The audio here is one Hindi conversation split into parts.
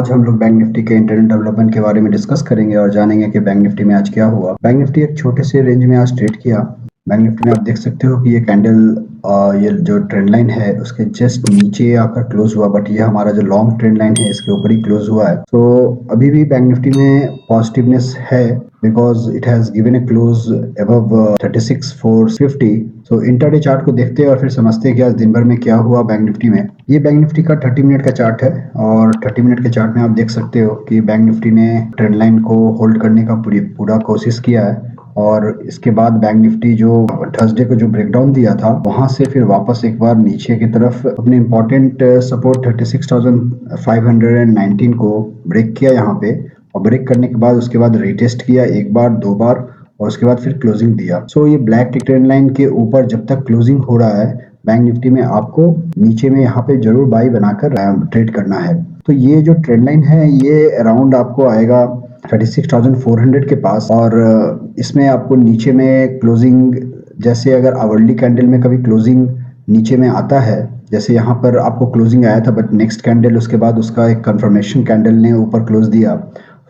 आज हम लोग बैंक निफ्टी के इंटरनेट डेवलपमेंट के बारे में डिस्कस करेंगे और जानेंगे कि बैंक निफ्टी में आज क्या हुआ। बैंक निफ्टी एक छोटे से रेंज में आज ट्रेड किया। बैंक निफ्टी में आप देख सकते हो कि ये कैंडल ये जो ट्रेंड लाइन है उसके जस्ट नीचे आकर क्लोज हुआ, बट ये हमारा जो लॉन्ग ट्रेंड लाइन है इसके ऊपर ही क्लोज हुआ है। तो अभी भी बैंक निफ्टी में पॉजिटिवनेस है because it has given A close above 36,450। तो इंटरडे चार्ट को देखते हैं और फिर समझते हैं कि आज दिन भर में क्या हुआ बैंक निफ्टी में। ये बैंक निफ्टी का 30 मिनट का चार्ट है और 30 मिनट के चार्ट में आप देख सकते हो कि बैंक निफ्टी ने ट्रेंड लाइन को होल्ड करने का पूरा कोशिश किया है और इसके बाद बैंक निफ्टी जो थर्सडे को जो ब्रेकडाउन दिया था वहां से फिर वापस एक बार नीचे की तरफ अपने इंपॉर्टेंट सपोर्ट 36,519 को ब्रेक किया यहाँ पे, और ब्रेक करने के बाद उसके बाद रीटेस्ट किया एक बार दो बार और उसके बाद फिर क्लोजिंग दिया। सो ये ब्लैक ट्रेंड लाइन के ऊपर जब तक क्लोजिंग हो रहा है बैंक निफ्टी में आपको नीचे में यहाँ पे जरूर बाई बनाकर ट्रेड करना है। तो ये जो ट्रेंड लाइन है ये अराउंड आपको आएगा 36,400 के पास, और इसमें आपको नीचे में क्लोजिंग जैसे अगर आवरली कैंडल में कभी क्लोजिंग नीचे में आता है, जैसे यहाँ पर आपको क्लोजिंग आया था बट नेक्स्ट कैंडल उसके बाद उसका एक कंफर्मेशन कैंडल ने ऊपर क्लोज दिया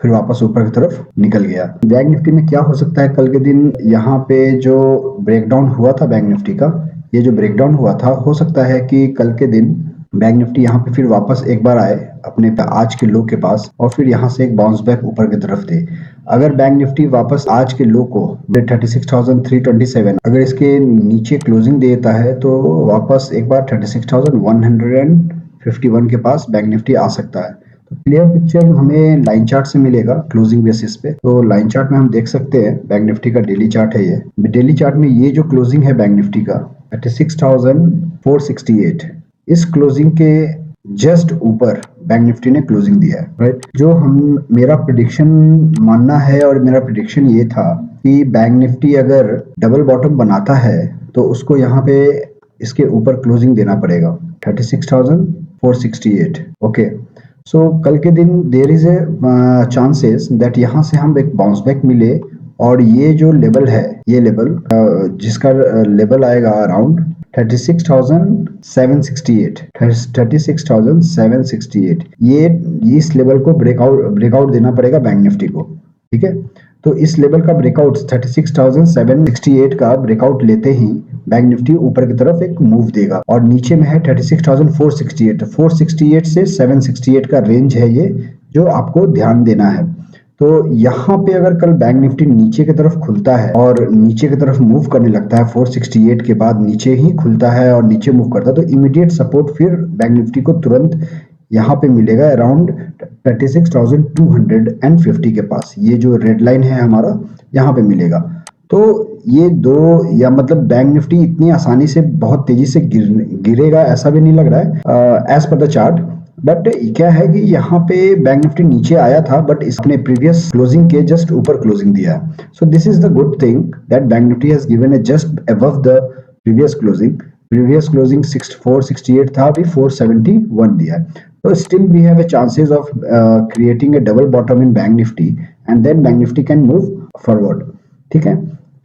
फिर वापस ऊपर की तरफ निकल गया। बैंक निफ्टी में क्या हो सकता है कल के दिन, यहाँ पे जो ब्रेकडाउन हुआ था बैंक निफ्टी का, ये जो ब्रेकडाउन हुआ था हो सकता है कि कल के दिन बैंक निफ्टी यहाँ पे फिर वापस एक बार आए अपने आज के लो के पास और फिर यहाँ से एक बाउंस बैक ऊपर की तरफ दे। अगर बैंक निफ्टी वापस आज के लो को 36,327 अगर इसके नीचे क्लोजिंग देता है तो वापस एक बार 36,151 के पास बैंक निफ्टी आ सकता है। तो क्लियर पिक्चर हमें लाइन चार्ट से मिलेगा क्लोजिंग बेसिस पे। तो लाइन चार्ट में हम देख सकते हैं बैंक निफ्टी का डेली चार्ट है ये। डेली चार्ट में ये जो क्लोजिंग है बैंक निफ्टी का 36,468, इस क्लोजिंग के जस्ट ऊपर बैंक निफ्टी ने क्लोजिंग दिया है, राइट। जो मेरा प्रिडिक्शन मानना है और मेरा प्रिडिक्शन ये था कि बैंक निफ्टी अगर डबल बॉटम बनाता है तो उसको यहाँ पे इसके ऊपर क्लोजिंग देना पड़ेगा 36,468। ओके, सो कल के दिन there is a chances that यहाँ से हम एक बाउंस बैक मिले और ये जो लेवल है ये लेवल जिसका लेवल आएगा अराउंड 36,768 ये इस लेवल को ब्रेकआउट देना पड़ेगा बैंक निफ्टी को, ठीक है। तो इस लेवल का ब्रेकआउट 36,768 का ब्रेकआउट लेते ही बैंक निफ्टी ऊपर की तरफ एक मूव देगा और नीचे में है 36,468 से 768 का रेंज है ये जो आपको ध्यान देना है। तो यहाँ पे अगर कल बैंक निफ्टी नीचे की तरफ खुलता है और नीचे की तरफ मूव करने लगता है 468 के बाद नीचे ही खुलता है और नीचे मूव करता है तो इमीडिएट सपोर्ट फिर बैंक निफ्टी को तुरंत यहाँ पे मिलेगा अराउंड 36,250 के पास। ये जो रेड लाइन है हमारा यहाँ पे मिलेगा। तो ये दो या मतलब बैंक निफ्टी इतनी आसानी से बहुत तेजी से गिरेगा ऐसा भी नहीं लग रहा है as per the chart. But क्या है कि यहाँ पे बैंक निफ्टी नीचे आया था बट इसने प्रीवियस क्लोजिंग के जस्ट ऊपर क्लोजिंग दिया है। So this is the good thing that Bank Nifty has given a just above the previous closing. Previous closing 468 था, अभी 471 दिया है। तो still we have a chances of creating a double bottom in bank Nifty and then Bank Nifty can move forward, ठीक है।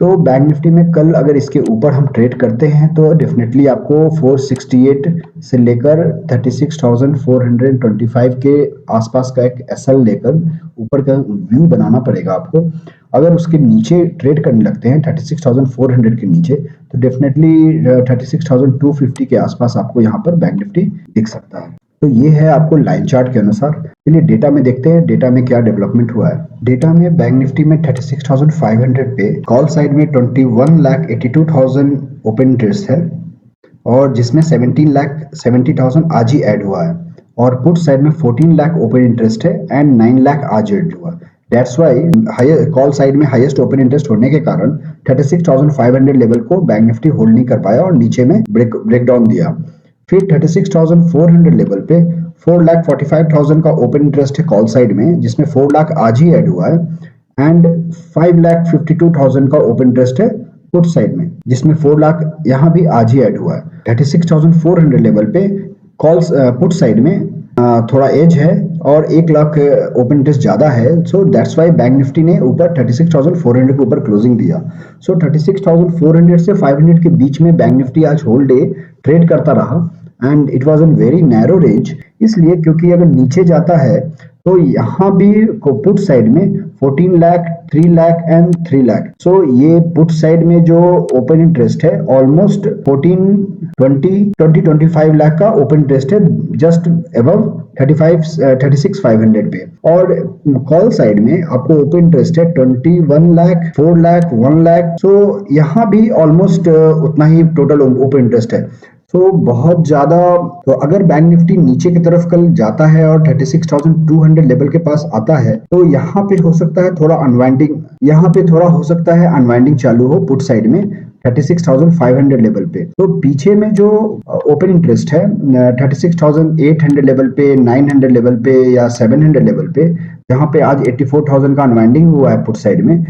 तो बैंक निफ्टी में कल अगर इसके ऊपर हम ट्रेड करते हैं तो डेफिनेटली आपको 468 से लेकर 36,425 के आसपास का एक एसएल लेकर ऊपर का व्यू बनाना पड़ेगा आपको। अगर उसके नीचे ट्रेड करने लगते हैं 36,400 के नीचे तो डेफिनेटली 36,250 के आसपास आपको यहाँ पर बैंक निफ्टी दिख सकता है। तो ये है आपको लाइन चार्ट के अनुसार। चलिए डेटा में देखते हैं डेटा में क्या डेवलपमेंट हुआ है। डेटा में बैंक निफ्टी में 36,500 पे कॉल साइड में 21,82,000 ओपन इंटरेस्ट है और जिसमें 17,70,000 आज ही ऐड हुआ है, और पुट साइड में 14 लाख ओपन इंटरेस्ट है एंड 9 लाख आज ऐड हुआ। दैट्स वाई कॉल साइड में हाईएस्ट ओपन इंटरेस्ट होने के कारण 36,500 लेवल को बैंक निफ्टी होल्ड नहीं कर पाया और नीचे में ब्रेकडाउन दिया। फिर 36,400 लेवल पे 4,45,000 का ओपन इंटरेस्ट है कॉल साइड में जिसमें 4 लाख आज ही ऐड हुआ है एंड 5,52,000 का ओपन इंटरेस्ट है पुट साइड में जिसमें 4 लाख यहाँ भी आज ही ऐड हुआ है। 36,400 लेवल पे कॉल्स पुट साइड में थोड़ा एज है और 1 लाख ओपन इंटरेस्ट ज्यादा है। So that's why bank Nifty ने ऊपर 36,400 के ऊपर क्लोजिंग दिया। सो 36,400 से 500 के बीच में बैंक निफ्टी आज होल डे ट्रेड करता रहा and it was in very narrow range, इसलिए क्योंकि अगर नीचे जाता है तो यहाँ भी पुट साइड में 14 लाख, 3 लाख एंड 3 लाख। सो ये पुट साइड में जो ओपन इंटरेस्ट है ऑलमोस्ट 14, 25 लाख का ओपन इंटरेस्ट है, जस्ट अबव 36,500 पे। और कॉल साइड में आपको ओपन इंटरेस्ट है 21 लाख, 4 लाख, 1 लाख। सो यहाँ भी ऑलमोस्ट उतना ही टोटल ओपन इंटरेस्ट है। तो बहुत ज्यादा। तो अगर बैंक निफ्टी नीचे की तरफ कल जाता है और 36,200 लेवल के पास आता है, तो यहाँ पे हो सकता है थोड़ा अनवाइंडिंग, यहाँ पे थोड़ा हो सकता है अनवाइंडिंग चालू हो पुट साइड में 36,500 लेवल पे। तो पीछे में जो ओपन इंटरेस्ट है 36,800 लेवल पे, 900 लेवल पे या 700 लेवल पे, जहाँ पे आज 84,000 का अनवाइंडिंग हुआ है पुट साइड में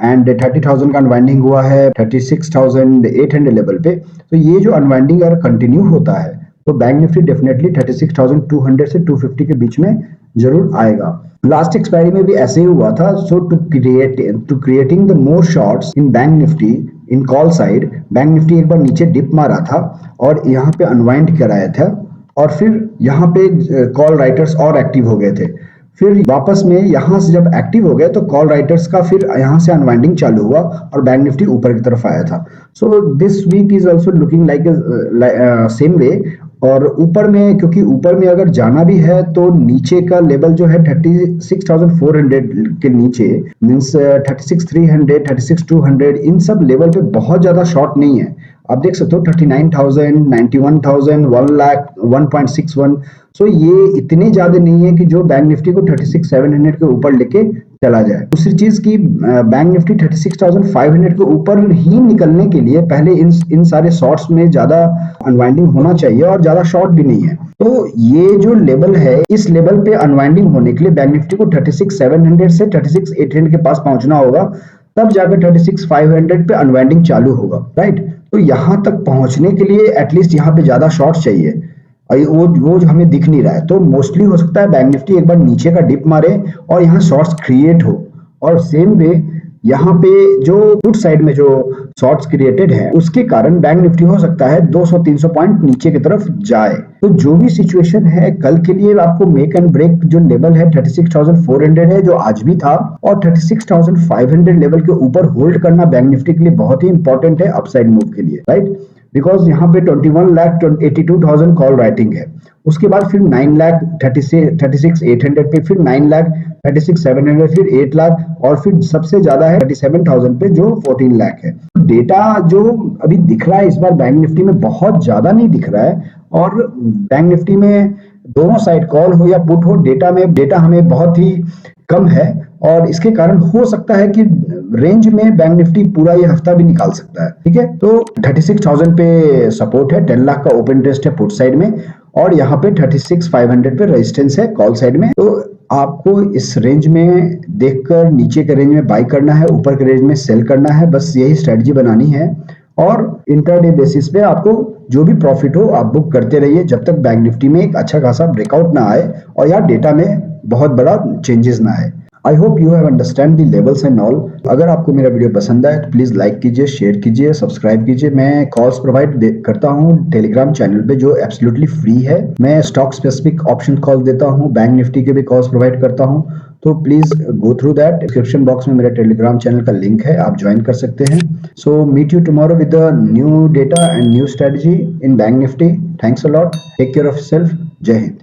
एंड 30,000 का अनवाइंडिंग हुआ है 36,800 लेवल पे। तो ये जो अनवाइंडिंग अगर कंटिन्यू होता है तो बैंक निफ्टी डेफिनेटली 36,200 से 250 के बीच में जरूर आएगा। लास्ट एक्सपायरी में भी ऐसे ही हुआ था। So to creating the more shorts in bank Nifty in call side, bank Nifty एक बार नीचे डिप मारा था और यहाँ पे अनवाइंड कराया था और फिर यहाँ पे कॉल राइटर्स और एक्टिव हो गए थे। फिर वापस में यहाँ से जब एक्टिव हो गए तो कॉल राइटर्स का फिर यहाँ से अनवाइंडिंग चालू हुआ और बैंक निफ्टी ऊपर की तरफ आया था। So this week is also looking like same way. और ऊपर में, क्योंकि ऊपर में अगर जाना भी है तो नीचे का लेवल जो है 36,400 के नीचे मीन्स 36,300, 36,200 इन सब लेवल पे बहुत ज्यादा शॉर्ट नहीं है। आप देख सकते हो 39,000, 91,000, 1 लाख, 1.61। सो ये इतने ज्यादा नहीं है कि जो बैंक निफ्टी को 36,700 के ऊपर लेके चला जाए। दूसरी चीज की बैंक निफ्टी 36,500 के ऊपर ही निकलने के लिए पहले इन सारे शॉर्ट्स में ज्यादा अनवाइंडिंग होना चाहिए और ज्यादा शॉर्ट भी नहीं है। तो ये जो लेवल है, इस लेवल पे अनवाइंडिंग होने के लिए बैंक निफ्टी को 36,700 से 36,800 के पास पहुंचना होगा, तब जाकर 36,500 पे अनवाइंडिंग चालू होगा, राइट। तो यहां तक पहुंचने के लिए एटलीस्ट यहाँ पे ज्यादा शॉर्ट चाहिए और वो जो हमें दिख नहीं रहा है। तो मोस्टली हो सकता है बैंक निफ्टी एक बार नीचे का डिप मारे और यहाँ शॉर्ट्स क्रिएट हो। और सेम वे यहाँ पे जो पुट साइड में जो शॉर्ट्स क्रिएटेड है उसके कारण बैंक निफ्टी हो सकता है 200-300 पॉइंट नीचे की तरफ जाए। तो जो भी सिचुएशन है कल के लिए आपको मेक एंड ब्रेक जो लेवल है 36,400 है जो आज भी था, और 36,500 लेवल के ऊपर होल्ड करना बैंक निफ्टी के लिए बहुत ही इंपॉर्टेंट है अपसाइड मूव के लिए, राइट। बिकॉज यहाँ पे 21,82,000 कॉल राइटिंग है, उसके बाद फिर 9,36,800 पे, फिर 9,36,700, फिर 8 लाख और फिर सबसे ज्यादा है 37,000 पे जो 14 लाख है। डेटा जो अभी दिख रहा है इस बार बैंक निफ्टी में बहुत ज्यादा नहीं दिख रहा है, और बैंक निफ्टी में दोनों साइड कॉल हो या पुट हो, डेटा हमें बहुत ही कम है और इसके कारण हो सकता है कि रेंज में बैंक निफ्टी पूरा ये हफ्ता भी निकाल सकता है, ठीक है। तो 36,000 पे सपोर्ट है, 10 लाख का ओपन इंटरेस्ट है पुट साइड में, और यहाँ पे 36,500 पे रेजिस्टेंस है कॉल साइड में। तो आपको इस रेंज में देखकर नीचे के रेंज में बाई करना है, ऊपर के रेंज में सेल करना है, बस यही स्ट्रेटजी बनानी है। और इंटरडे बेसिस पे आपको जो भी प्रॉफिट हो आप बुक करते रहिए जब तक बैंक निफ्टी में एक अच्छा खासा ब्रेकआउट ना आए और यार डेटा में बहुत बड़ा चेंजेस ना आए। I hope you have understand the levels and all. अगर आपको मेरा वीडियो पसंद आए तो प्लीज लाइक कीजिए, शेयर कीजिए, सब्सक्राइब कीजिए। मैं कॉल्स प्रोवाइड करता हूँ टेलीग्राम चैनल पे जो एब्सोल्युटली फ्री है। मैं स्टॉक स्पेसिफिक ऑप्शन कॉल देता हूँ, बैंक निफ्टी के भी कॉल्स प्रोवाइड करता हूँ। तो please go through that. Description box में मेरे टेलीग्राम चैनल का लिंक है, आप ज्वाइन कर सकते हैं। So meet you tomorrow with a new data and new strategy in bank Nifty. Thanks a lot, take care of yourself, जय हिंद।